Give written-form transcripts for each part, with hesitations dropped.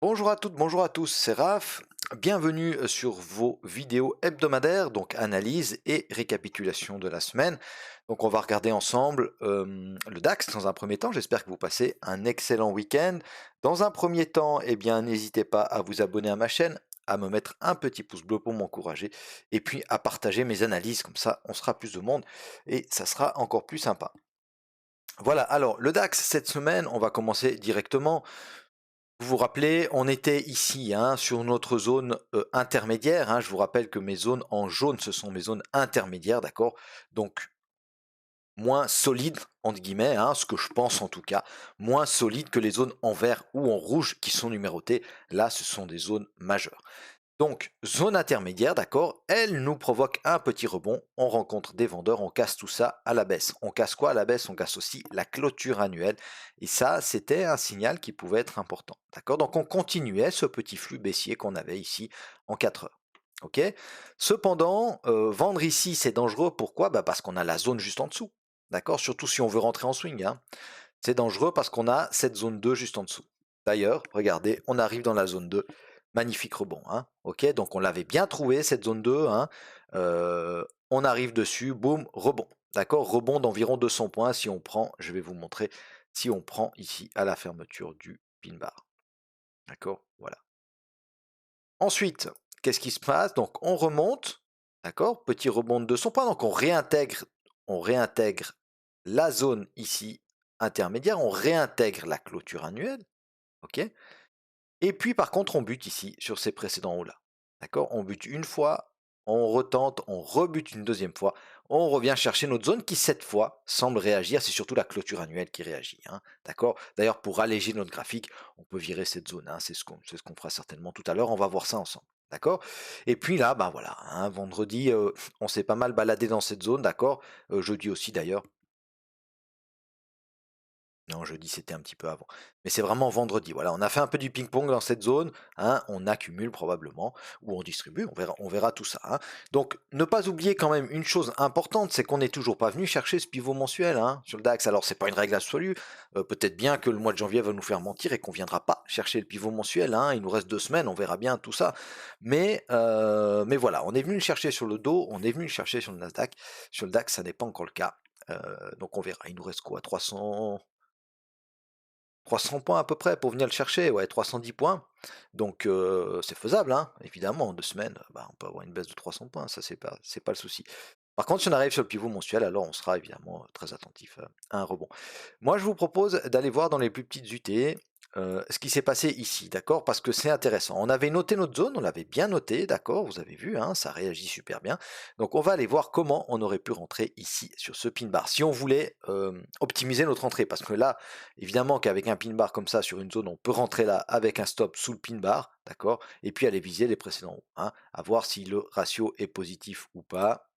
Bonjour à toutes, bonjour à tous, c'est Raph. Bienvenue sur vos vidéos hebdomadaires, donc analyse et récapitulation de la semaine. Donc on va regarder ensemble le DAX dans un premier temps. J'espère que vous passez un excellent week-end. Dans un premier temps, eh bien, n'hésitez pas à vous abonner à ma chaîne, à me mettre un petit pouce bleu pour m'encourager, et puis à partager mes analyses, comme ça on sera plus de monde et ça sera encore plus sympa. Voilà, alors le DAX cette semaine, on va commencer directement. Vous vous rappelez, on était ici hein, sur notre zone intermédiaire. Hein. Je vous rappelle que mes zones en jaune, ce sont mes zones intermédiaires, d'accord? Donc moins solides, entre guillemets, hein, ce que je pense en tout cas, moins solides que les zones en vert ou en rouge qui sont numérotées. Là, ce sont des zones majeures. Donc, zone intermédiaire, d'accord, elle nous provoque un petit rebond, on rencontre des vendeurs, on casse tout ça à la baisse. On casse quoi à la baisse? On casse aussi la clôture annuelle. Et ça, c'était un signal qui pouvait être important. D'accord? Donc on continuait ce petit flux baissier qu'on avait ici en 4 heures. Ok. Cependant, vendre ici, c'est dangereux. Pourquoi? Bah, parce qu'on a la zone juste en dessous. D'accord? Surtout si on veut rentrer en swing. Hein. C'est dangereux parce qu'on a cette zone 2 juste en dessous. D'ailleurs, regardez, on arrive dans la zone 2. Magnifique rebond. Hein. Ok, donc on l'avait bien trouvé, cette zone 2. Hein. On arrive dessus, boum, rebond. D'accord, rebond d'environ 200 points si on prend, je vais vous montrer, si on prend ici à la fermeture du pin bar. D'accord, voilà. Ensuite, qu'est-ce qui se passe? Donc on remonte, d'accord, petit rebond de 200 points, donc on réintègre la zone ici intermédiaire, on réintègre la clôture annuelle, ok. Et puis par contre, on bute ici sur ces précédents hauts là, d'accord. On bute une fois, on retente, on rebute une deuxième fois, on revient chercher notre zone qui cette fois semble réagir. C'est surtout la clôture annuelle qui réagit, hein, d'accord. D'ailleurs, pour alléger notre graphique, on peut virer cette zone, hein, c'est ce qu'on fera certainement tout à l'heure. On va voir ça ensemble. D'accord. Et puis là, ben voilà, hein, vendredi, on s'est pas mal baladé dans cette zone, d'accord. Jeudi aussi d'ailleurs. Non, jeudi, c'était un petit peu avant. Mais c'est vraiment vendredi. Voilà, on a fait un peu du ping-pong dans cette zone. Hein, on accumule probablement, ou on distribue, on verra tout ça. Hein. Donc, ne pas oublier quand même une chose importante, c'est qu'on n'est toujours pas venu chercher ce pivot mensuel hein, sur le DAX. Alors, c'est pas une règle absolue. Peut-être bien que le mois de janvier va nous faire mentir et qu'on viendra pas chercher le pivot mensuel. Hein. Il nous reste 2 semaines, on verra bien tout ça. Mais voilà, on est venu le chercher sur le dos, on est venu le chercher sur le Nasdaq. Sur le DAX, ça n'est pas encore le cas. Donc on verra. Il nous reste quoi? 300 points à peu près pour venir le chercher, ouais, 310 points. Donc c'est faisable, hein, évidemment, en 2 semaines, bah, on peut avoir une baisse de 300 points, ça c'est pas le souci. Par contre, si on arrive sur le pivot mensuel, alors on sera évidemment très attentif à un rebond. Moi, je vous propose d'aller voir dans les plus petites UT ce qui s'est passé ici, d'accord? Parce que c'est intéressant. On avait noté notre zone, on l'avait bien noté, d'accord? Vous avez vu, hein, ça réagit super bien. Donc on va aller voir comment on aurait pu rentrer ici sur ce pin bar. Si on voulait optimiser notre entrée, parce que là, évidemment qu'avec un pin bar comme ça sur une zone, on peut rentrer là avec un stop sous le pin bar, d'accord? Et puis aller viser les précédents hauts, hein, à voir si le ratio est positif ou pas.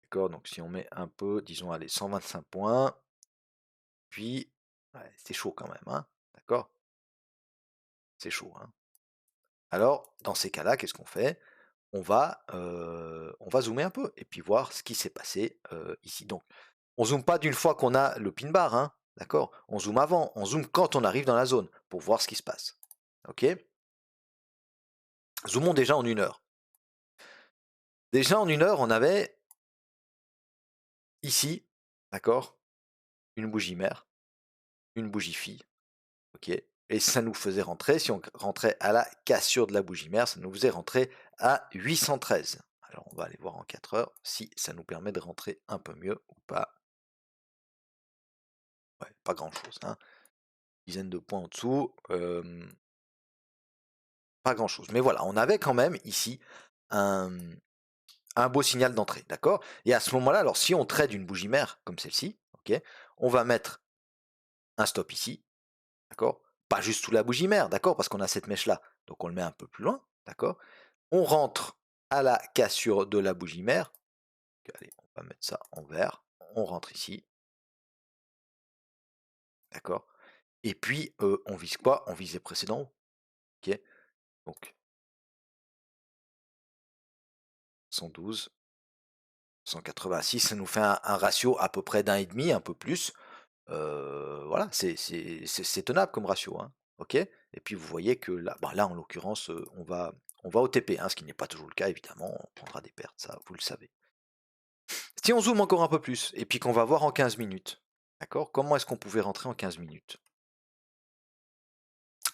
D'accord, donc si on met un peu, disons, allez, 125 points, puis, ouais, c'est chaud quand même, hein, d'accord? C'est chaud, hein. Alors, dans ces cas-là, qu'est-ce qu'on fait? On va zoomer un peu et puis voir ce qui s'est passé ici. Donc, on zoome pas d'une fois qu'on a le pin bar, hein, d'accord? On zoome avant, on zoome quand on arrive dans la zone pour voir ce qui se passe. Ok? Zoomons déjà en 1 heure. Déjà en 1 heure, on avait ici, d'accord, une bougie mère, une bougie fille, ok? Et ça nous faisait rentrer, si on rentrait à la cassure de la bougie mère, ça nous faisait rentrer à 813. Alors on va aller voir en 4 heures si ça nous permet de rentrer un peu mieux ou pas. Ouais, pas grand chose, hein. Dizaine de points en dessous, pas grand chose. Mais voilà, on avait quand même ici un, un beau signal d'entrée, d'accord? Et à ce moment-là, alors si on trade une bougie mère comme celle-ci, ok, on va mettre un stop ici, d'accord? Pas juste sous la bougie mère, d'accord? Parce qu'on a cette mèche-là. Donc on le met un peu plus loin, d'accord? On rentre à la cassure de la bougie mère. Allez, on va mettre ça en vert. On rentre ici, d'accord? Et puis on vise quoi? On vise les précédents, ok? Donc 112, 186, ça nous fait un ratio à peu près d'1,5, un peu plus. Voilà, c'est tenable comme ratio, hein, OK? Et puis vous voyez que là, bah, là en l'occurrence, on va au TP, hein, ce qui n'est pas toujours le cas évidemment, on prendra des pertes, ça vous le savez. Si on zoome encore un peu plus et puis qu'on va voir en 15 minutes, d'accord? Comment est-ce qu'on pouvait rentrer en 15 minutes?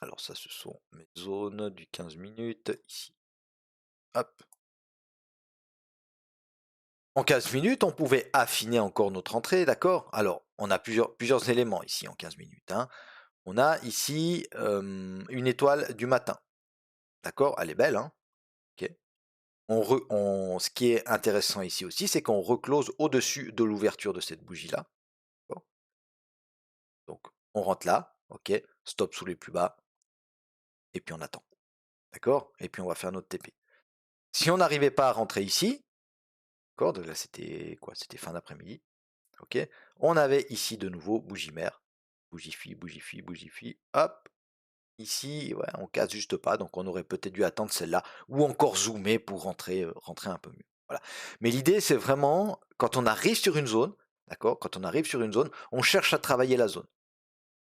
Alors ça, ce sont mes zones du 15 minutes ici. Hop. En 15 minutes, on pouvait affiner encore notre entrée, d'accord? Alors, on a plusieurs éléments ici en 15 minutes, hein. On a ici une étoile du matin, d'accord? Elle est belle, hein? Ok. Ce qui est intéressant ici aussi, c'est qu'on reclose au-dessus de l'ouverture de cette bougie-là. D'accord. Donc, on rentre là, ok? Stop sous les plus bas, et puis on attend, d'accord? Et puis on va faire notre TP. Si on n'arrivait pas à rentrer ici, d'accord? Donc là, c'était quoi? C'était fin d'après-midi. OK. On avait ici de nouveau bougie mère, bougie fille, bougie fille, bougie fille, hop, ici, ouais, on casse juste pas, donc on aurait peut-être dû attendre celle-là, ou encore zoomer pour rentrer un peu mieux. Voilà. Mais l'idée, c'est vraiment, quand on arrive sur une zone, d'accord, quand on arrive sur une zone, on cherche à travailler la zone.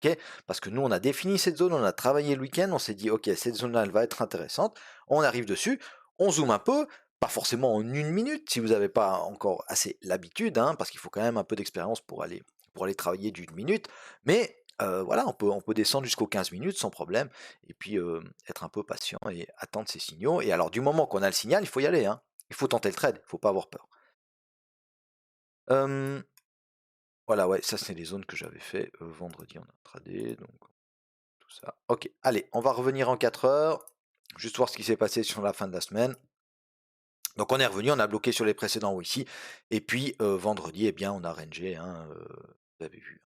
OK. Parce que nous, on a défini cette zone, on a travaillé le week-end, on s'est dit, OK, cette zone-là, elle va être intéressante. On arrive dessus, on zoome un peu, pas forcément en une minute, si vous n'avez pas encore assez l'habitude, hein, parce qu'il faut quand même un peu d'expérience pour aller travailler d'une minute. Mais voilà, on peut descendre jusqu'aux 15 minutes sans problème, et puis être un peu patient et attendre ces signaux. Et alors, du moment qu'on a le signal, il faut y aller, hein. Il faut tenter le trade, il ne faut pas avoir peur. Euh, voilà, ouais, ça c'est les zones que j'avais fait vendredi, on a tradé, donc tout ça. Ok, allez, on va revenir en 4 heures, juste voir ce qui s'est passé sur la fin de la semaine. Donc on est revenu, on a bloqué sur les précédents hauts ici, et puis vendredi, eh bien, on a rangé, hein, vous avez vu.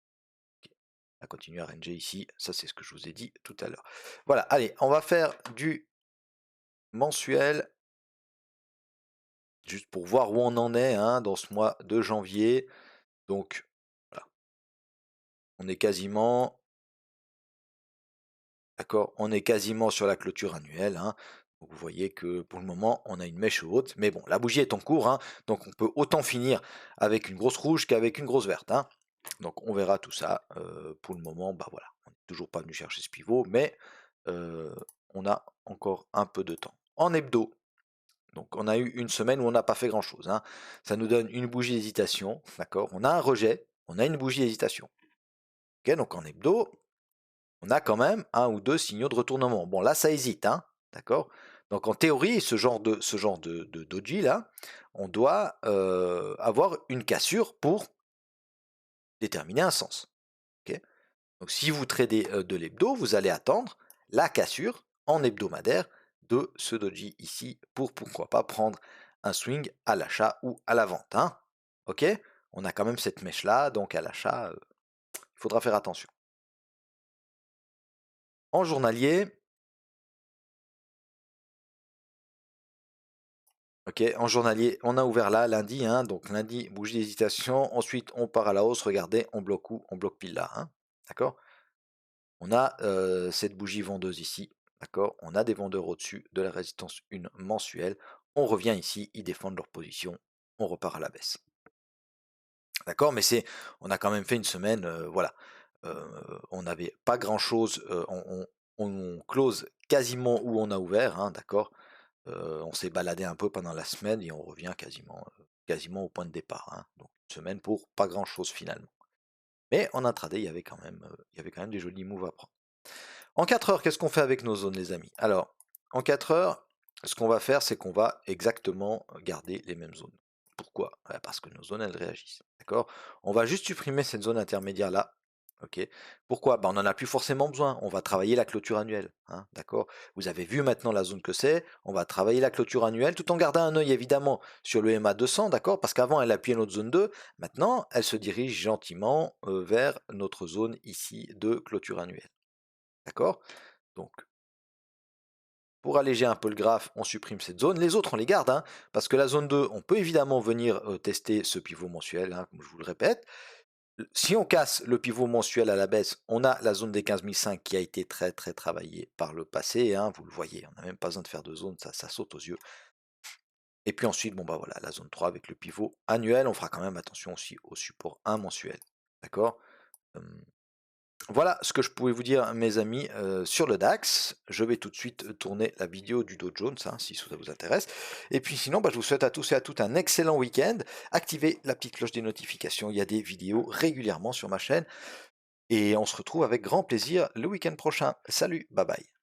Ok. On a continué à ranger ici, ça c'est ce que je vous ai dit tout à l'heure. Voilà, allez, on va faire du mensuel, juste pour voir où on en est, hein, dans ce mois de janvier. Donc voilà, on est quasiment, d'accord, on est quasiment sur la clôture annuelle, hein. Donc vous voyez que pour le moment, on a une mèche haute, mais bon, la bougie est en cours, hein, donc on peut autant finir avec une grosse rouge qu'avec une grosse verte, hein. Donc on verra tout ça. Pour le moment, bah voilà, on n'est toujours pas venu chercher ce pivot, mais euh, on a encore un peu de temps. En hebdo, donc on a eu une semaine où on n'a pas fait grand-chose, hein. Ça nous donne une bougie hésitation, d'accord. On a un rejet, on a une bougie hésitation. Ok, donc en hebdo, on a quand même un ou deux signaux de retournement. Bon, là, ça hésite, hein, d'accord. Donc en théorie, ce genre de doji là, on doit avoir une cassure pour déterminer un sens. Ok. Donc si vous tradez de l'hebdo, vous allez attendre la cassure en hebdomadaire de ce doji ici pour pourquoi pas prendre un swing à l'achat ou à la vente, hein. Ok. On a quand même cette mèche là, donc à l'achat, il faudra faire attention. En journalier, ok, en journalier, on a ouvert là lundi, hein, donc lundi, bougie d'hésitation. Ensuite, on part à la hausse. Regardez, on bloque où? On bloque pile là, hein, d'accord? On a cette bougie vendeuse ici, d'accord? On a des vendeurs au-dessus de la résistance une mensuelle. On revient ici, ils défendent leur position. On repart à la baisse, d'accord? Mais on a quand même fait une semaine, voilà. On n'avait pas grand-chose. On close quasiment où on a ouvert, hein, d'accord? On s'est baladé un peu pendant la semaine et on revient quasiment au point de départ, hein. Donc une semaine pour pas grand-chose finalement. Mais en intraday, il y avait quand même des jolis moves à prendre. En 4 heures, qu'est-ce qu'on fait avec nos zones, les amis? Alors, en 4 heures, ce qu'on va faire, c'est qu'on va exactement garder les mêmes zones. Pourquoi? Parce que nos zones, elles réagissent. D'accord? On va juste supprimer cette zone intermédiaire là. Ok. Pourquoi? On n'en a plus forcément besoin. On va travailler la clôture annuelle, hein, d'accord? Vous avez vu maintenant la zone que c'est. On va travailler la clôture annuelle tout en gardant un œil évidemment sur le MA 200, d'accord? Parce qu'avant, elle appuyait notre zone 2. Maintenant, elle se dirige gentiment vers notre zone ici de clôture annuelle. D'accord? Donc, pour alléger un peu le graphe, on supprime cette zone. Les autres, on les garde, hein, parce que la zone 2, on peut évidemment venir tester ce pivot mensuel, hein, comme je vous le répète. Si on casse le pivot mensuel à la baisse, on a la zone des 15 005 qui a été très très travaillée par le passé, hein, vous le voyez, on n'a même pas besoin de faire de zone, ça saute aux yeux. Et puis ensuite, bon bah voilà, la zone 3 avec le pivot annuel, on fera quand même attention aussi au support 1 mensuel. D'accord? Voilà ce que je pouvais vous dire, mes amis, sur le DAX. Je vais tout de suite tourner la vidéo du Dow Jones, hein, si ça vous intéresse. Et puis sinon, bah, je vous souhaite à tous et à toutes un excellent week-end. Activez la petite cloche des notifications, il y a des vidéos régulièrement sur ma chaîne. Et on se retrouve avec grand plaisir le week-end prochain. Salut, bye bye.